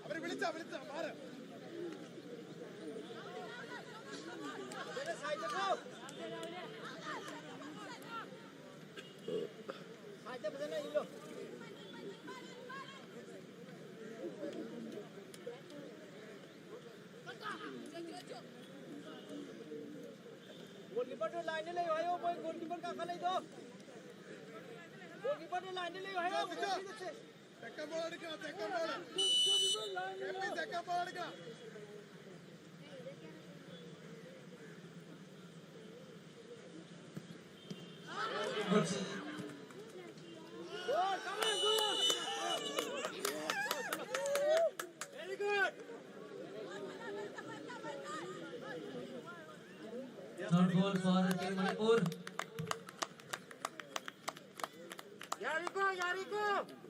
അവര് വിളിച്ച മാറ് गोलकीपर ने लाइन ले आयो कोई गोलकीपर का खले दो गोलकीपर ने लाइन ले आयो സെക്കൻഡ് ബോൾ എടുക്കണം സെക്കൻഡ് ബോൾ എടുക്കണം very good Third goal for Team Manipur. यारी को